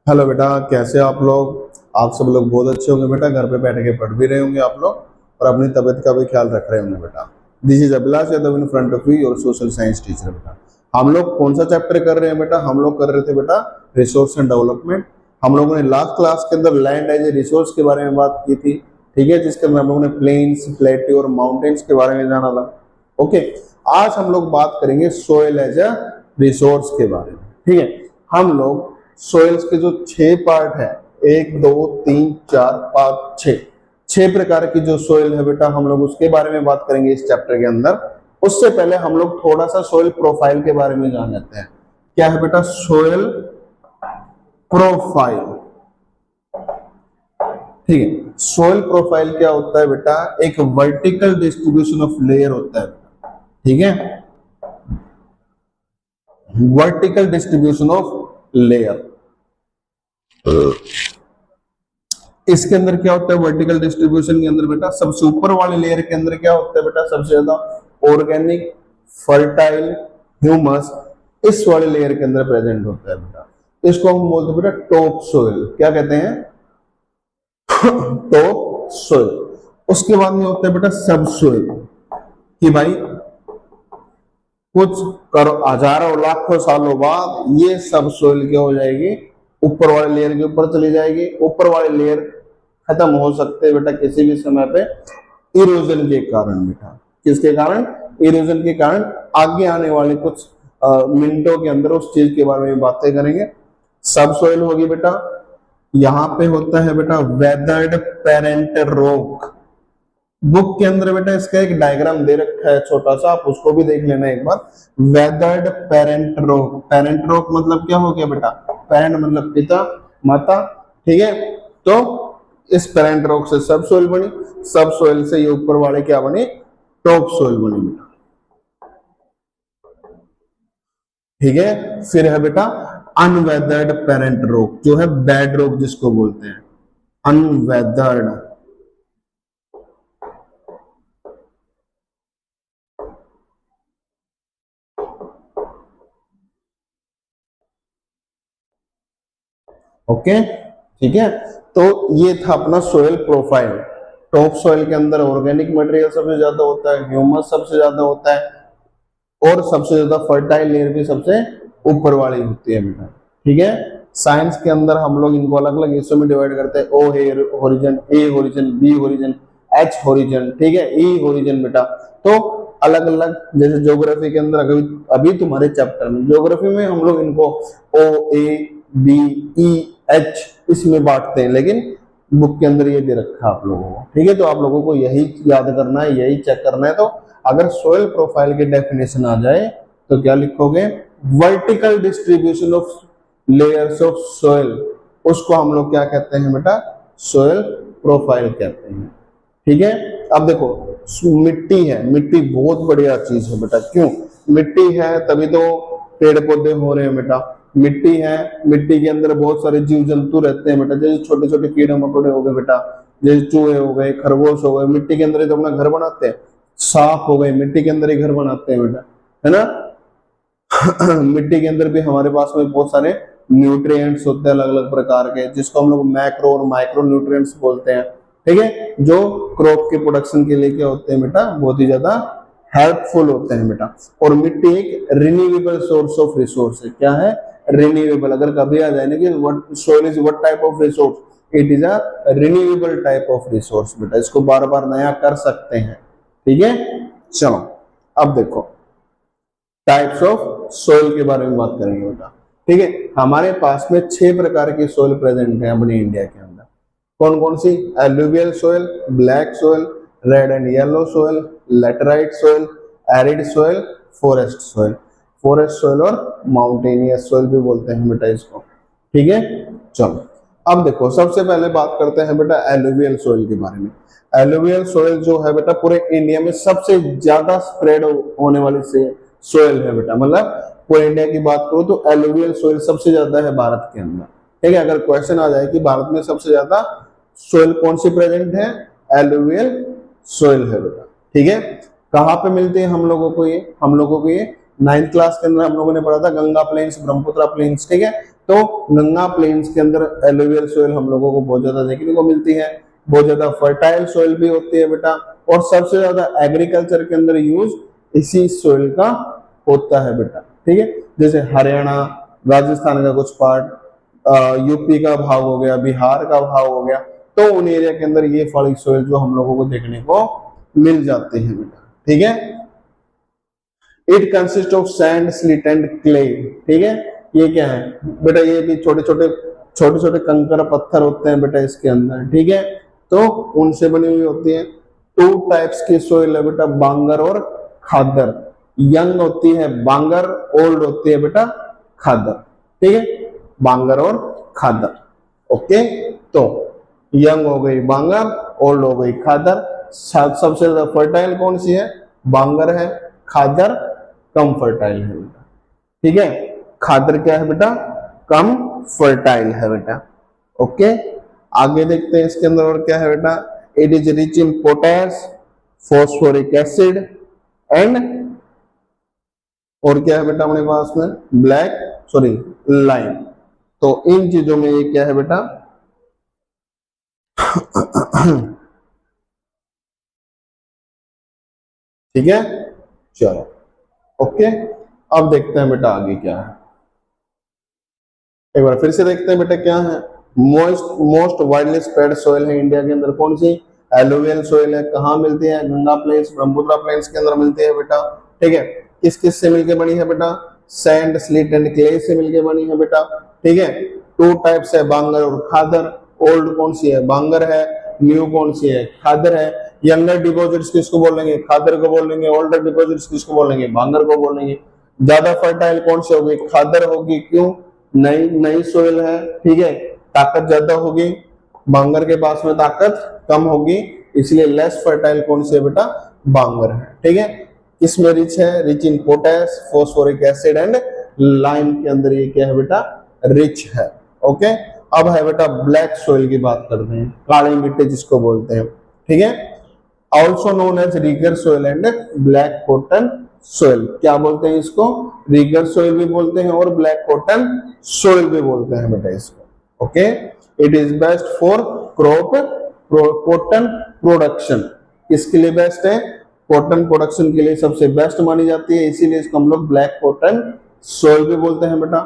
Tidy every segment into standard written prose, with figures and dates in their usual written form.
Hello बेटा, कैसे आप लोग। आप सब लोग बहुत अच्छे होंगे बेटा। घर पे बैठ के पढ़ भी रहे होंगे आप लोग और अपनी तबीयत का भी ख्याल रख रहे होंगे बेटा। This is Abhilash Yadav in front of you, your social science teacher बेटा। हम लोग कौन सा चैप्टर कर रहे हैं बेटा? हम लोग कर रहे थे बेटा रिसोर्स एंड डेवलपमेंट। हम लोगों ने लास्ट क्लास के अंदर लैंड एज ए रिसोर्स के बारे में बात की थी, ठीक है, जिसके अंदर हम लोगों ने प्लेन्स, प्लेट्यू और माउंटेन्स के बारे में जाना था। ओके, आज हम लोग बात करेंगे सोयल एज अ रिसोर्स के बारे में, ठीक है। हम लोग सोइल्स के जो 6 पार्ट है, 1 2 3 4 5 6, 6 प्रकार की जो सोइल है बेटा, हम लोग उसके बारे में बात करेंगे इस चैप्टर के अंदर। उससे पहले हम लोग थोड़ा सा सोइल प्रोफाइल के बारे में जान लेते हैं। क्या है बेटा सोइल प्रोफाइल? ठीक है, सोइल प्रोफाइल क्या होता है बेटा? एक वर्टिकल डिस्ट्रीब्यूशन ऑफ लेयर होता है, ठीक है, वर्टिकल डिस्ट्रीब्यूशन ऑफ लेयर। इसके अंदर क्या होता है वर्टिकल डिस्ट्रीब्यूशन के अंदर बेटा? सबसे ऊपर वाले लेयर के अंदर क्या होता है बेटा? सबसे ज्यादा ऑर्गेनिक, फर्टाइल, ह्यूमस इस वाले लेयर के अंदर प्रेजेंट होता है बेटा। इसको हम बोलते हैं बेटा टॉप सोइल। क्या कहते हैं? Top soil. उसके बाद में होता है बेटा सब सोइल, कि भाई कुछ हजारों लाखों सालों बाद ये सब सोइल क्या हो जाएगी? ऊपर वाले लेयर के ऊपर चली जाएगी। ऊपर वाले लेयर खत्म हो सकते हैं बेटा किसी भी समय पे इरोजन के कारण बेटा। किसके कारण? इरोजन के कारण। आगे आने वाले कुछ मिनटों के अंदर उस चीज के बारे में बातें करेंगे। सब सोइल होगी बेटा। यहाँ पे होता है बेटा वेदर्ड पेरेंट रॉक। बुक के अंदर बेटा इसका एक डायग्राम दे रखा है छोटा सा, आप उसको भी देख लेना एक बार। Weathered parent rock. Parent rock मतलब क्या हो गया बेटा? पेरेंट मतलब पिता, माता, ठीक है। तो इस पेरेंट रॉक से सब सोइल बनी, सब सोइल से ये ऊपर वाले क्या बने? टॉप सोइल बनी बेटा, ठीक है। फिर है बेटा अनवेदर्ड पेरेंट रॉक, जो है बेड रॉक जिसको बोलते हैं, अनवेदर्ड। ओके, ठीक है। तो ये था अपना सोयल प्रोफाइल। टॉप सोयल के अंदर ऑर्गेनिक मटेरियल सबसे ज्यादा होता है, ह्यूमस सबसे ज्यादा होता है, और सबसे ज्यादा फर्टाइल लेयर भी सबसे ऊपर वाली होती है बेटा, ठीक है। साइंस के अंदर हम लोग इनको अलग अलग हिस्सों में डिवाइड करते हैं। O horizon, A horizon, B horizon, H horizon, ठीक है, ई होरिजन बेटा। तो अलग अलग, जैसे ज्योग्राफी के अंदर अभी तुम्हारे चैप्टर में ज्योग्राफी में हम लोग इनको ओ, ए, बी, ई, एच इसमें बांटते हैं, लेकिन बुक के अंदर ये दे रखा है आप लोगों को, ठीक है। तो आप लोगों को यही याद करना है, यही चेक करना है। तो अगर सोयल प्रोफाइल की डेफिनेशन आ जाए तो क्या लिखोगे? Vertical distribution of layers of soil, उसको हम लोग क्या कहते हैं बेटा? सोयल प्रोफाइल कहते हैं, ठीक है। अब देखो मिट्टी है, मिट्टी बहुत बढ़िया चीज है बेटा। क्यों? मिट्टी है तभी तो पेड़ पौधे हो रहे हैं बेटा। मिट्टी है, मिट्टी के अंदर बहुत सारे जीव जंतु रहते हैं बेटा, जैसे छोटे छोटे कीड़े मकोड़े हो गए बेटा, जैसे चूहे हो गए, खरगोश हो गए, मिट्टी के अंदर ही तो अपना घर बनाते हैं। सांप हो गए, मिट्टी के अंदर ही घर बनाते हैं बेटा, है ना। मिट्टी के अंदर भी हमारे पास में बहुत सारे न्यूट्रिएंट्स होते हैं अलग अलग प्रकार के, जिसको हम लोग मैक्रो और माइक्रो न्यूट्रिएंट्स बोलते हैं, ठीक है, जो क्रॉप के प्रोडक्शन के लिए क्या होते हैं बेटा? बहुत ही ज्यादा हेल्पफुल होते हैं बेटा। और मिट्टी एक रिन्यूएबल सोर्स ऑफ रिसोर्स है। क्या है? रिन्यूएबल। अगर कभी आ जाए ना कि what soil is what type of resource, it is a renewable type of resource बेटा। इसको बार बार नया कर सकते हैं, ठीक है। चलो अब देखो टाइप्स ऑफ सोइल के बारे में बात करेंगे बेटा, ठीक है। हमारे पास में 6 प्रकार की सोइल प्रेजेंट है अपनी इंडिया के अंदर। कौन कौन सी? Alluvial soil, black soil, red and yellow soil, laterite soil, arid soil, forest soil. Forest soil और माउंटेनियस सोइल भी बोलते हैं बेटा इसको, ठीक है। चलो अब देखो सबसे पहले बात करते हैं बेटा एलुवियल सोइल के बारे में। एलुवियल सोइल जो है बेटा पूरे इंडिया में सबसे ज्यादा स्प्रेड होने वाली से सोइल है बेटा। मतलब पूरे इंडिया की बात करूं तो एलुवियल सोइल सबसे ज्यादा है भारत के अंदर, ठीक है। अगर क्वेश्चन आ जाए कि भारत में सबसे ज्यादा सोइल कौन सी प्रेजेंट है? एलुवियल सोइल है बेटा, ठीक है। कहाँ पे मिलते हैं हम लोगों को ये? हम लोगों को ये 9th क्लास के अंदर हम लोगों ने पढ़ा था, गंगा प्लेन्स, ब्रह्मपुत्र प्लेन्स, ठीक है। तो गंगा प्लेन्स के अंदर एलुवियल सोइल हम लोगों को बहुत ज्यादा देखने को मिलती है, बहुत ज्यादा फर्टाइल सोइल भी होती है बेटा, और सबसे ज्यादा एग्रीकल्चर के अंदर यूज इसी सोइल का होता है बेटा। ठीक है, जैसे हरियाणा, राजस्थान का कुछ पार्ट, यूपी का भाग हो गया, बिहार का भाग हो गया, तो उन एरिया के अंदर ये वाली सोइल जो हम लोगों को देखने को मिल जाती है बेटा। ठीक है, it consist of sand, slit and clay. ठीक है, ये क्या है बेटा, ये भी छोटे छोटे कंकर पत्थर होते हैं बेटा इसके अंदर। ठीक है, तो उनसे बनी हुई होती है। टू टाइप्स की सोइल है बेटा, बांगर और खादर। यंग होती है बांगर, ओल्ड होती है बेटा खादर। ठीक है, बांगर और खादर। ओके, तो यंग हो गई बांगर, ओल्ड हो गई खादर। सबसे ज्यादा फर्टाइल कौन सी है? बांगर है, खादर कम फर्टाइल है बेटा। ठीक है, खादर क्या है बेटा? कम फर्टाइल है बेटा। ओके, आगे देखते हैं इसके अंदर और क्या है बेटा। It is rich in potash, phosphoric acid and, और क्या है बेटा अपने पास में? लाइम। तो इन चीजों में ये क्या है बेटा? ठीक है, चलो ओके, अब देखते हैं बेटा आगे क्या है। एक बार फिर से देखते हैं बेटा क्या है। मोस्ट वाइडली स्प्रेड सॉइल है इंडिया के अंदर कौन सी? एलुवियल सॉइल है। कहाँ मिलती है? गंगा प्लेन्स, ब्रह्मपुत्र प्लेन्स के अंदर मिलती है बेटा। ठीक है, किस किस से मिलकर बनी है बेटा? सैंड, स्लिट एंड क्ले से मिलकर बनी है बेटा। ठीक है, टू टाइप्स है, बांगर और खादर। ओल्ड कौन सी है? बांगर है। न्यू कौन सी है? खादर है। यंगर डिपॉजिट्स किसको बोलेंगे? खादर को बोलेंगे। ओल्डर डिपॉजिट्स किसको बोलेंगे? बांगर को बोलेंगे। ज्यादा फर्टाइल कौन सी होगी? खादर होगी। क्यों? नई नई सोइल है। ठीक है, ताकत ज्यादा होगी, बांगर के पास में ताकत कम होगी, इसलिए लेस फर्टाइल कौन सी है बेटा? बांगर है। ठीक है, किसमें रिच है? Rich in potash, phosphoric acid and lime के अंदर ये क्या है बेटा? रिच है। ओके, अब है बेटा ब्लैक सोइल की बात करते हैं, काली मिट्टी जिसको बोलते हैं। ठीक है, also known as regur soil and black cotton soil. क्या बोलते हैं इसको? रिगर सोइल भी बोलते हैं और ब्लैक कॉटन सोइल भी बोलते हैं बेटा इसको। Okay, it is best for crop cotton production. किसके लिए बेस्ट है? कॉटन प्रोडक्शन के लिए सबसे बेस्ट मानी जाती है, इसीलिए इसको हम लोग ब्लैक कॉटन सोइल भी बोलते हैं बेटा।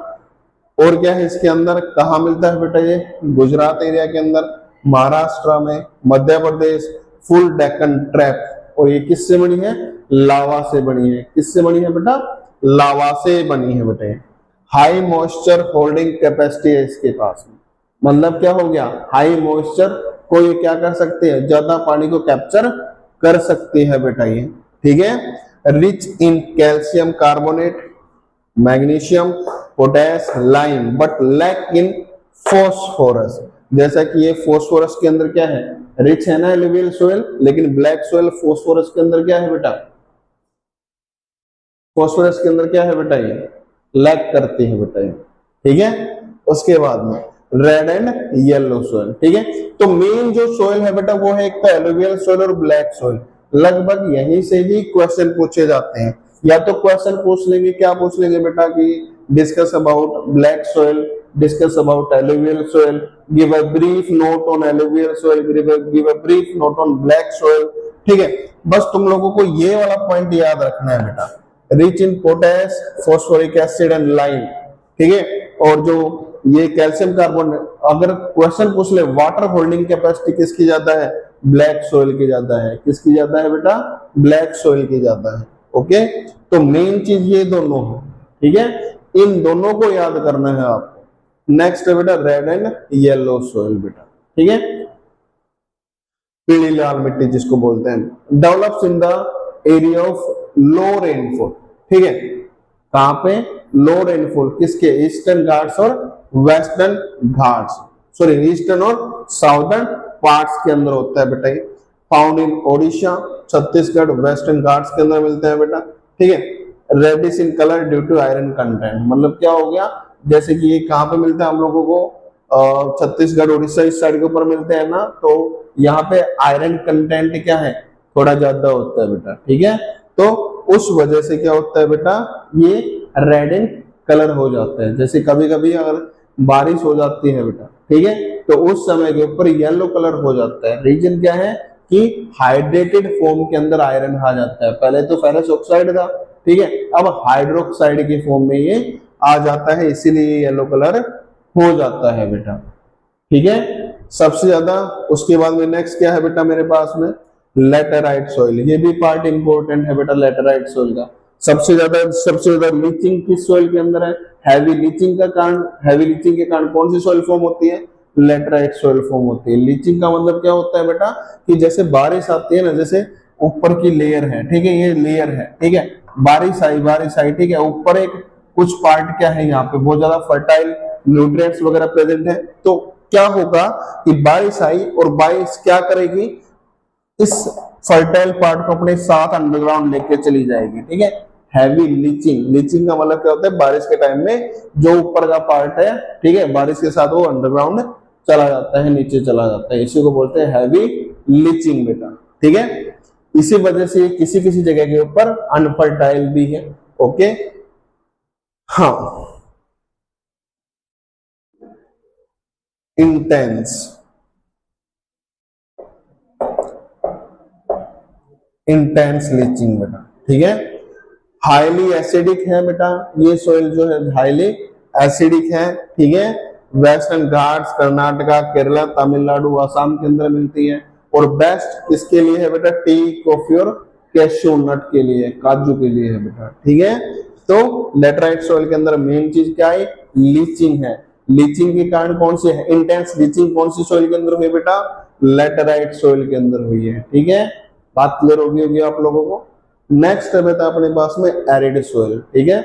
और क्या है इसके अंदर? कहाँ मिलता है बेटा ये? गुजरात एरिया के अंदर, महाराष्ट्र में, मध्य प्रदेश, फुल डेक्कन ट्रैप। और ये किससे बनी है? लावा से बनी है। किससे बनी है बेटा? लावा से बनी है बेटे। हाई मॉइस्चर होल्डिंग कैपेसिटी है इसके पास में। मतलब क्या हो गया? हाई मॉइस्चर को ये क्या कर सकते हैं? ज्यादा पानी को कैप्चर कर सकती है बेटा ये। ठीक है, rich in calcium carbonate, magnesium, potash, lime, but lack in phosphorus. जैसा कि ये फॉस्फोरस के अंदर क्या है? रिच है ना एलुवियल सोइल, लेकिन ब्लैक सोइल फॉस्फोरस के अंदर क्या है बेटा? फॉस्फोरस के अंदर क्या है बेटा? ये लैक करती है बेटा ये। ठीक है, उसके बाद में रेड एंड येलो सोइल। ठीक है, तो मेन जो सोइल है बेटा वो है एक तो एलुवियल सोइल और ब्लैक सोइल। लगभग यहीं से ही क्वेश्चन पूछे जाते हैं। या तो क्वेश्चन पूछ लेंगे, क्या पूछ लेंगे बेटा कि discuss about black soil, discuss about alluvial soil, give a brief note on alluvial soil, give a brief note on black soil. ठीक है, बस तुम लोगों को ये वाला पॉइंट याद रखना है बेटा, rich in potash, phosphoric acid and lime. ठीक है, और जो ये कैल्शियम कार्बन, अगर क्वेश्चन पूछ ले वाटर होल्डिंग कैपेसिटी किसकी ज्यादा है? ब्लैक सोइल की ज्यादा है। किसकी ज्यादा है बेटा? ब्लैक सोइल की ज्यादा है। ओके, तो मेन चीज ये दोनों है। ठीक है, इन दोनों को याद करना है आपको। नेक्स्ट है बेटा रेड एंड येलो सोइल बेटा। ठीक है, पीली लाल मिट्टी जिसको बोलते हैं, develops in the area of low rainfall. ठीक है, कहां पे? लो रेनफॉल किसके? ईस्टर्न घाट्स और वेस्टर्न घाट्स, सॉरी ईस्टर्न और साउदर्न पार्ट्स के अंदर होता है बेटा ये। Found in Odisha, Chhattisgarh, western Ghats के अंदर मिलते हैं बेटा। ठीक है, reddish in colour due to iron content. मतलब क्या हो गया? जैसे कि ये कहाँ पे मिलता है हम लोगों को? छत्तीसगढ़, उड़ीसा इस साइड के ऊपर मिलते हैं ना, तो यहाँ पे आयरन कंटेंट क्या है? थोड़ा ज्यादा होता है बेटा। ठीक है, तो उस वजह से क्या होता है बेटा? ये रेड इन कलर हो जाता है। जैसे कभी कभी अगर बारिश हो जाती है बेटा, ठीक है, तो उस समय के ऊपर येलो कलर हो जाता है। रीजन क्या है कि हाइड्रेटेड फॉर्म के अंदर आयरन आ जाता है। पहले तो फेरस ऑक्साइड था, ठीक है, अब हाइड्रोक्साइड के फॉर्म में ये आ जाता है, इसीलिए येलो कलर हो जाता है बेटा, ठीक है। सबसे ज्यादा उसके बाद में नेक्स्ट क्या है बेटा मेरे पास में, लेटेराइट सॉइल। ये भी पार्ट इंपॉर्टेंट है बेटा लेटेराइट सॉइल का। सबसे ज्यादा लीचिंग किस सॉइल के अंदर है, हैवी लीचिंग का कारण, हैवी लीचिंग के कारण कौन सी सॉइल फॉर्म होती है, लेटेराइट सॉइल फॉर्म होती है। लीचिंग का मतलब क्या होता है बेटा कि जैसे बारिश आती है ना, जैसे ऊपर की लेयर है, ठीक है, ये लेयर है, ठीक है, बारिश आई, ठीक है, ऊपर एक कुछ पार्ट क्या है यहाँ पे बहुत ज्यादा फर्टाइल न्यूट्रिएंट्स वगैरह प्रेजेंट है, तो क्या होगा कि बारिश आई और बारिश क्या करेगी, इस फर्टाइल पार्ट को अपने साथ अंडरग्राउंड लेके चली जाएगी, ठीक है। हैवी लीचिंग, लीचिंग का मतलब क्या होता है, बारिश के टाइम में जो ऊपर का पार्ट है, ठीक है, बारिश के साथ वो अंडरग्राउंड चला जाता है, नीचे चला जाता है, इसी को बोलते हैं हैवी लीचिंग बेटा, ठीक है। इसी वजह से किसी किसी जगह के ऊपर अनफर्टाइल भी है, ओके। हाँ, इंटेंस, इंटेंस लीचिंग बेटा, ठीक है। हाईली एसिडिक है बेटा, ये सॉइल जो है हाईली एसिडिक है, ठीक है। वेस्टर्न घाट्स, कर्नाटका, केरला, तमिलनाडु, आसाम के अंदर मिलती है। और बेस्ट किसके लिए है बेटा, टी, कॉफी और कैशू नट के लिए, काजू के लिए है बेटा, ठीक है। तो लेटराइट सॉइल के अंदर मेन चीज क्या है, लीचिंग है। लीचिंग के कारण कौन सी है, इंटेंस लीचिंग कौन सी सॉइल के अंदर हुई बेटा, लेटराइट सॉइल के अंदर हुई है, ठीक है। बात क्लियर होगी आप लोगों को। नेक्स्ट है बेटा अपने पास में एरिड सोइल, ठीक है।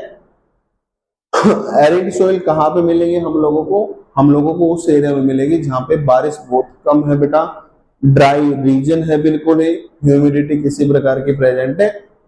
एरिड सोइल कहाँ पे मिलेगी हम लोगों को उस एरिया में मिलेगी जहां पे बारिश बहुत कम है बेटा, ड्राई रीजन है बिल्कुल ही, ह्यूमिडिटी किसी प्रकार की प्रेजेंट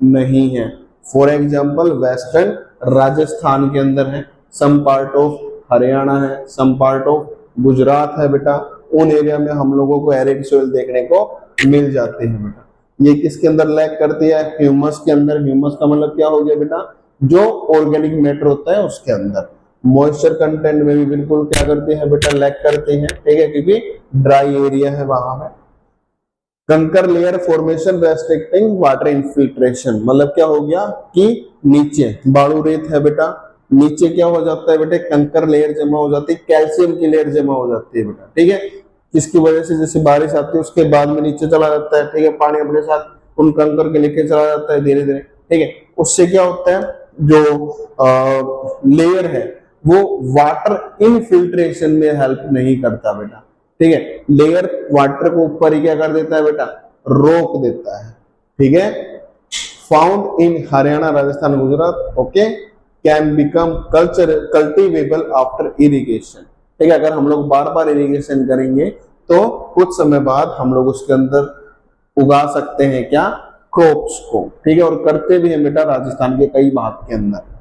नहीं है। फॉर एग्जांपल वेस्टर्न राजस्थान के अंदर है, सम पार्ट ऑफ हरियाणा है, सम पार्ट ऑफ गुजरात है बेटा, उन एरिया में हम लोगों को एरिड सोइल देखने को मिल जाती है बेटा। ये किसके अंदर लैक करती है, ह्यूमस के अंदर। ह्यूमस का मतलब क्या हो गया बेटा, जो ऑर्गेनिक मैटर होता है उसके अंदर। मॉइस्चर कंटेंट में भी बिल्कुल क्या करते हैं बेटा, लैक करते हैं, ठीक है, क्योंकि ड्राई एरिया है वहां में। कंकर layer formation restricting water infiltration, मतलब क्या हो गया कि नीचे बालू रेत है बेटा, नीचे क्या हो जाता है बेटे, कंकर लेयर जमा हो जाती है, कैल्शियम की लेयर जमा हो जाती है बेटा, ठीक है। इसकी वजह से जैसे बारिश आती है उसके बाद में नीचे चला जाता है, ठीक है, पानी अपने साथ उन कंकर के लेके चला जाता है धीरे धीरे, ठीक है। उससे क्या होता है, जो लेयर है वो वाटर इनफिल्ट्रेशन में हेल्प नहीं करता बेटा, ठीक है। लेयर वाटर को ऊपर ही क्या कर देता है बेटा, रोक देता है, ठीक है। Found in Haryana, Rajasthan, Gujarat, okay, can become cultivable after irrigation, ठीक है। अगर हम लोग बार बार इरिगेशन करेंगे तो कुछ समय बाद हम लोग उसके अंदर उगा सकते हैं क्या, क्रॉप्स को, ठीक है, और करते भी हैं बेटा राजस्थान के कई भाग के अंदर।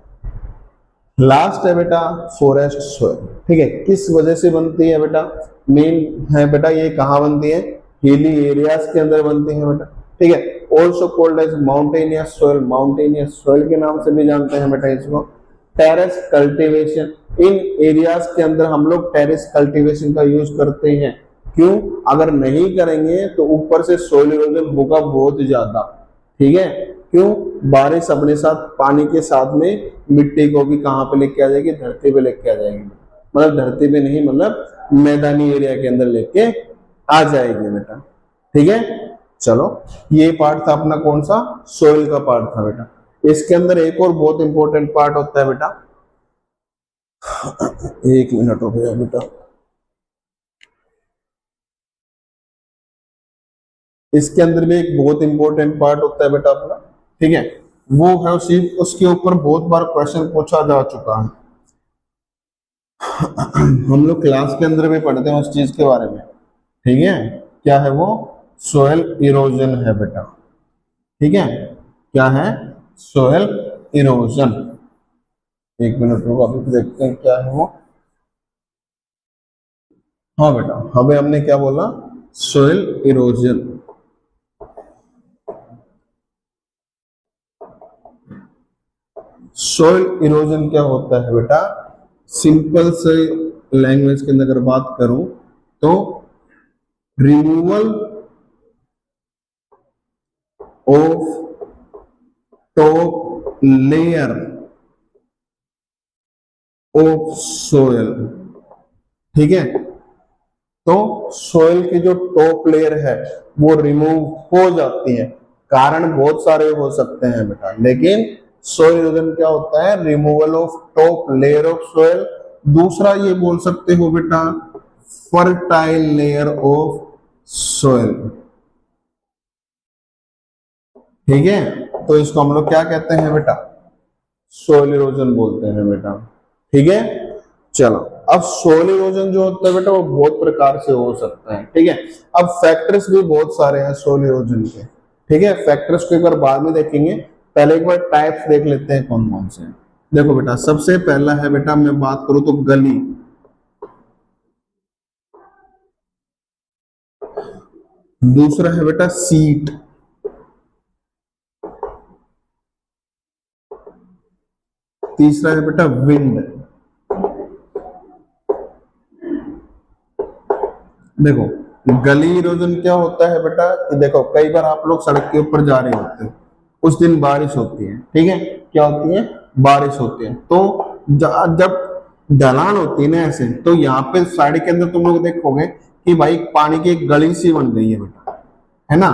लास्ट है बेटा फॉरेस्ट सॉइल, ठीक है, किस वजह से बनती है बेटा, मेन है बेटा ये कहाँ बनती है, हिली एरियाज के अंदर बनती है बेटा, ठीक है। Also called as mountainous soil, mountainous soil के नाम से भी जानते हैं बेटा इसको। टेरेस कल्टीवेशन, इन एरियाज के अंदर हम लोग टेरेस कल्टीवेशन का यूज करते हैं, क्यों, अगर नहीं करेंगे तो ऊपर से सॉइल इरोजन होगा बहुत ज्यादा, ठीक है। क्यों, बारिश अपने साथ पानी के साथ में मिट्टी को भी कहां पे लेके आ जाएगी, धरती पे लेके आ जाएगी, मतलब धरती पे नहीं, मतलब मैदानी एरिया के अंदर लेके आ जाएगी बेटा, ठीक है। चलो, ये पार्ट था अपना कौन सा, सोइल का पार्ट था बेटा। इसके अंदर एक और बहुत इंपॉर्टेंट पार्ट होता है बेटा, एक मिनट हो गया बेटा, इसके अंदर भी एक बहुत इंपॉर्टेंट पार्ट होता है बेटा अपना, ठीक है, वो है उसी, उसके ऊपर बहुत बार क्वेश्चन पूछा जा चुका है। हम लोग क्लास के अंदर भी पढ़ते हैं उस चीज के बारे में, ठीक है, क्या है वो, सोयल इरोजन है बेटा, ठीक है, क्या है, सोयल इरोजन। एक मिनट रुको, अभी देखते हैं क्या है वो। हाँ बेटा, हमें हमने क्या बोला, सोयल इरोजन। सोयल इरोजन क्या होता है बेटा, सिंपल से लैंग्वेज के अंदर अगर बात करूं तो removal of top layer of soil, ठीक है। तो सोयल की जो टॉप लेयर है वो रिमूव हो जाती है। कारण बहुत सारे हो सकते हैं बेटा, लेकिन सोयल इरोजन क्या होता है, removal of top layer of soil. दूसरा ये बोल सकते हो बेटा फर्टाइल लेयर ऑफ सोयल, ठीक है। तो इसको हम लोग क्या कहते हैं बेटा, सोयल इरोजन बोलते हैं बेटा, ठीक है। चलो, अब सोयल इरोजन जो होता है बेटा वो बहुत प्रकार से हो सकता है, ठीक है। अब फैक्टर्स भी बहुत सारे हैं सोयल इरोजन के, ठीक है। फैक्टर्स को एक बार बाद में देखेंगे, पहले एक बार टाइप्स देख लेते हैं कौन कौन से हैं। देखो बेटा, सबसे पहला है बेटा, मैं बात करूं तो गली, दूसरा है बेटा सीट, तीसरा है बेटा विंड। देखो गली इरोजन क्या होता है बेटा कि देखो कई बार आप लोग सड़क के ऊपर जा रहे होते हैं, उस दिन बारिश होती है, ठीक है। क्या होती है, बारिश होती है। तो जब ढलान होती है ना ऐसे, तो यहाँ पे साइड के अंदर तुम लोग देखोगे कि भाई पानी की एक गली सी बन गई है बेटा, है ना।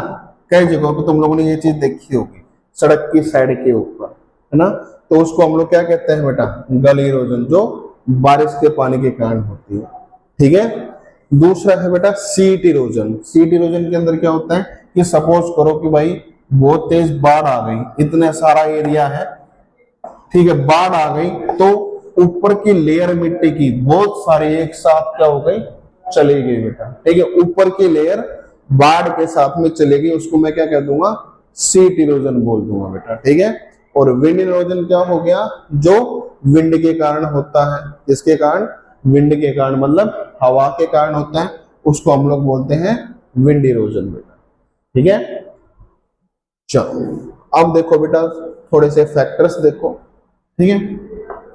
कई जगहों पे तुम लोगों ने ये चीज देखी होगी, सड़क की साइड के ऊपर, है ना। तो उसको हम लोग क्या कहते हैं बेटा, गली इरोजन, जो बारिश के पानी के कारण होती है, ठीक है। दूसरा है बेटा सीट इरोजन। सीट इरोजन के अंदर क्या होता है कि सपोज करो कि भाई बहुत तेज बाढ़ आ गई, इतना सारा एरिया है, ठीक है, बाढ़ आ गई, तो ऊपर की लेयर मिट्टी की बहुत सारी एक साथ क्या हो गई, चली गई बेटा, ठीक है। ऊपर की लेयर बाढ़ के साथ में चली गई, उसको मैं क्या कह दूंगा, सीट इरोजन बोल दूंगा बेटा, ठीक है। और विंड इरोजन क्या हो गया, जो विंड के कारण होता है, किसके कारण, विंड के कारण, मतलब हवा के कारण होता है, उसको हम लोग बोलते हैं विंड इरोजन बेटा, ठीक है। चलो अब देखो बेटा थोड़े से फैक्टर्स देखो, ठीक है।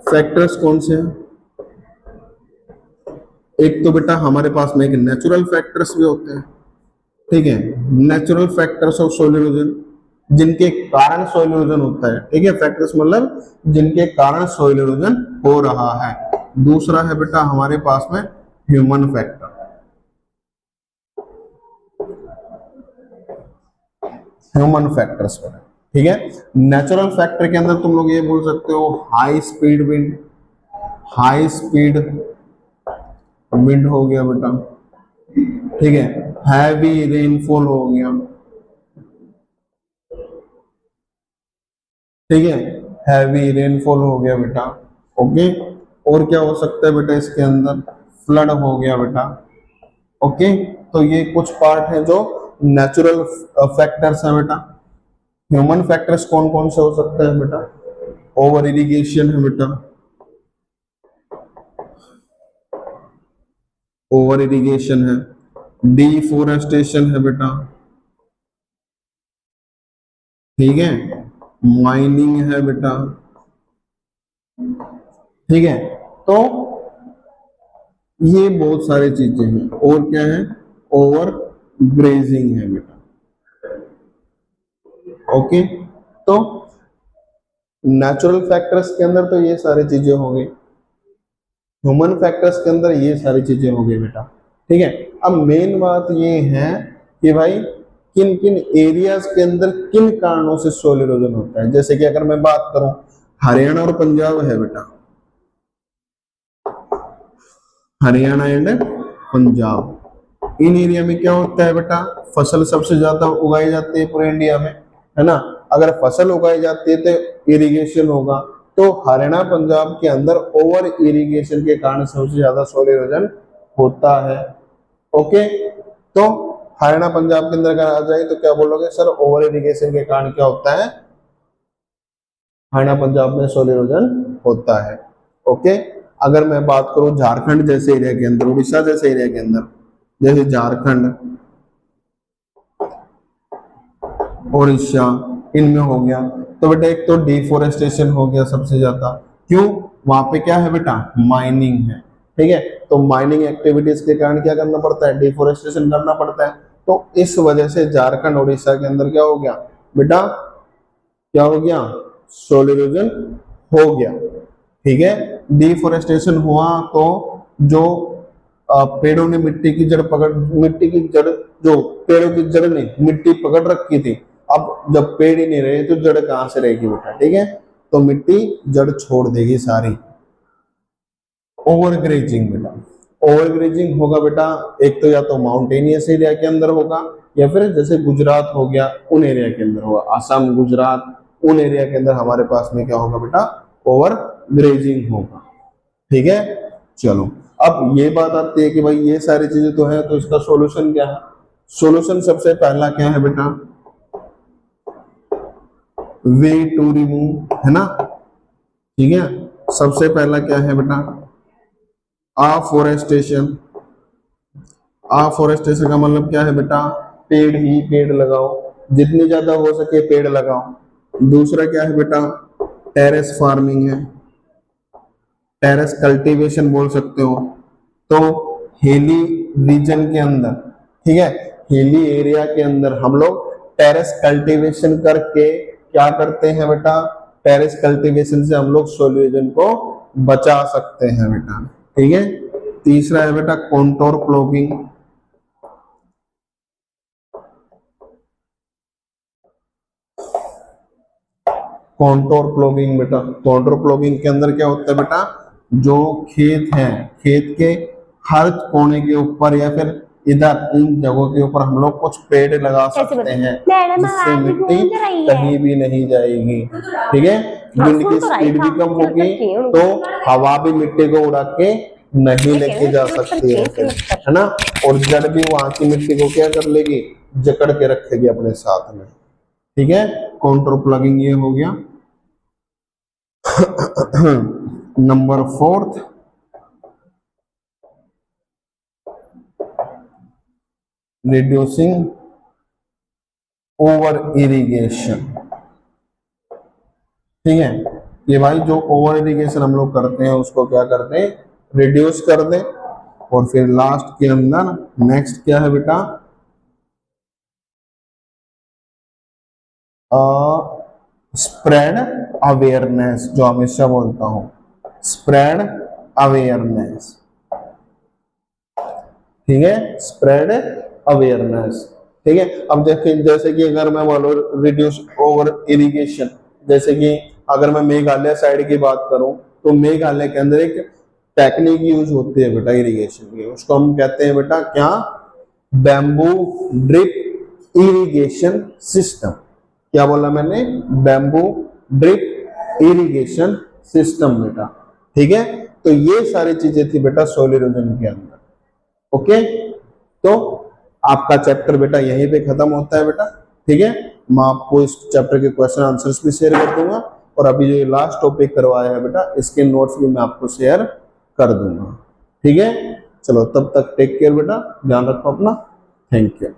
फैक्टर्स कौन से हैं, एक तो बेटा हमारे पास में एक नेचुरल फैक्टर्स भी होते हैं, ठीक है। Natural factors of soil erosion, जिनके कारण सोइल इरोजन होता है, ठीक है। फैक्टर्स मतलब जिनके कारण सोइल इरोजन हो रहा है। दूसरा है बेटा हमारे पास में ह्यूमन फैक्टर, ह्यूमन फैक्टर्स पर, ठीक है। नेचुरल फैक्टर के अंदर तुम लोग ये बोल सकते हो high speed wind, high speed wind हो गया बेटा, ठीक है। हैवी रेनफॉल हो गया, ठीक है, हैवी रेनफॉल हो गया बेटा, ओके। और क्या हो सकता है बेटा इसके अंदर, फ्लड हो गया बेटा, ओके। तो ये कुछ पार्ट है जो नेचुरल फैक्टर्स है बेटा। ह्यूमन फैक्टर्स कौन कौन से हो सकते हैं बेटा, ओवर इरिगेशन है बेटा, ओवर इरिगेशन है, डिफोरेस्टेशन है बेटा, ठीक है, माइनिंग है बेटा, ठीक है। तो ये बहुत सारी चीजें हैं। और क्या है, ओवर ग्रेजिंग है बेटा, ओके। तो नेचुरल फैक्टर्स के अंदर तो ये सारी चीजें हो गई, ह्यूमन फैक्टर्स के अंदर ये सारी चीजें हो गई बेटा, ठीक है। अब मेन बात ये है कि भाई किन किन एरियाज के अंदर किन कारणों से सोइल इरोजन होता है। जैसे कि अगर मैं बात करूं हरियाणा और पंजाब है बेटा, Haryana and Punjab, in area में क्या होता है बेटा, फसल सबसे ज्यादा उगाई जाती है पूरे इंडिया में, है ना। अगर फसल उगाई जाती है तो इरिगेशन होगा, तो हरियाणा पंजाब के अंदर ओवर इरिगेशन के कारण सबसे ज्यादा सोइल इरोजन होता है, ओके। तो हरियाणा पंजाब के अंदर अगर आ जाए तो क्या बोलोगे सर, ओवर इरिगेशन के कारण क्या होता है, हरियाणा पंजाब में सोइल इरोजन होता है, ओके। अगर मैं बात करूं झारखंड जैसे एरिया के अंदर, उड़ीसा जैसे एरिया के अंदर, जैसे झारखंड, उड़ीसा, इनमें हो गया, तो बेटा एक तो डिफोरेस्टेशन हो गया सबसे ज्यादा, क्यों, वहां पे क्या है बेटा, माइनिंग है, ठीक है। तो माइनिंग एक्टिविटीज के कारण क्या करना पड़ता है, डिफोरेस्टेशन करना पड़ता है। तो इस वजह से झारखंड उड़ीसा के अंदर क्या हो गया बेटा, क्या हो गया, सोइल इरोजन हो गया। ठीक है, डिफोरेस्टेशन हुआ तो जो पेड़ों ने मिट्टी की जड़ पकड़, मिट्टी की जड़, जो पेड़ों की जड़ ने मिट्टी पकड़ रखी थी, अब जब पेड़ ही नहीं रहे तो जड़ कहां से रहेगी बेटा। ठीक है, तो मिट्टी जड़ छोड़ देगी सारी। ओवरग्रेजिंग बेटा, ओवरग्रेजिंग होगा बेटा, एक तो या तो माउंटेनियस एरिया के अंदर होगा या फिर जैसे गुजरात हो गया उन एरिया के अंदर होगा, असम गुजरात उन एरिया के अंदर हमारे पास में क्या होगा बेटा, ओवर ग्रेजिंग होगा। ठीक है, चलो अब ये बात आती है कि भाई ये सारी चीजें तो है, तो इसका सॉल्यूशन क्या है। सॉल्यूशन सबसे पहला क्या है बेटा, वे टू रिमूव, है ना। ठीक है, सबसे पहला क्या है बेटा, अफॉरेस्टेशन। अफॉरेस्टेशन का मतलब क्या है बेटा, पेड़ ही पेड़ लगाओ, जितनी ज्यादा हो सके पेड़ लगाओ। दूसरा क्या है बेटा, टेरेस फार्मिंग है, टेरेस कल्टीवेशन बोल सकते हो। तो हिली रीजन के अंदर, ठीक है, हिली एरिया के अंदर हम लोग टेरेस कल्टीवेशन करके क्या करते हैं बेटा, टेरेस कल्टीवेशन से हम लोग सोइल इरोजन को बचा सकते हैं बेटा। ठीक है, तीसरा है बेटा कॉन्टोर प्लॉगिंग। कॉन्टोर प्लॉगिंग बेटा, कॉन्टोर प्लॉगिंग के अंदर क्या होता है बेटा, जो खेत है, खेत के हर कोने के ऊपर या फिर इधर इन जगहों के ऊपर हम लोग कुछ पेड़ लगा सकते हैं जिससे मिट्टी कहीं भी नहीं जाएगी। ठीक है, विंड की स्पीड भी कम होगी तो हवा भी मिट्टी को उड़ा के नहीं लेके जा सकती है ना, और जड़ भी वहां की मिट्टी को क्या कर लेगी, जकड़ के रखेगी अपने साथ में। ठीक है, कॉन्टोर प्लगिंग ये हो गया। Number 4, reducing over irrigation. ठीक है, ये भाई जो ओवर इरिगेशन हम लोग करते हैं उसको क्या करते हैं, रिड्यूस कर दें। और फिर लास्ट के अंदर नेक्स्ट क्या है बेटा, स्प्रेड अवेयरनेस, जो हमेशा बोलता हूं, स्प्रेड अवेयरनेस। ठीक है, स्प्रेड अवेयरनेस। ठीक है, अब देखिए जैसे कि अगर मैं बोलो रिड्यूस ओवर इरिगेशन, जैसे कि अगर मैं मेघालय साइड की बात करूं तो मेघालय के अंदर एक टेक्निक यूज होती है बेटा इरिगेशन की, उसको हम कहते हैं बेटा क्या, बैम्बू ड्रिप इरिगेशन सिस्टम। क्या बोला मैंने, बैम्बू ड्रिप इरिगेशन सिस्टम बेटा। ठीक है, तो ये सारी चीजें थी बेटा सोइल इरोजन के अंदर। ओके, तो आपका चैप्टर बेटा यहीं पे खत्म होता है बेटा। ठीक है, मैं आपको इस चैप्टर के क्वेश्चन आंसर्स भी शेयर कर दूंगा, और अभी जो लास्ट टॉपिक करवाया है बेटा इसके नोट्स भी मैं आपको शेयर कर दूंगा। ठीक है, चलो तब तक टेक केयर बेटा, ध्यान रखो अपना, थैंक यू।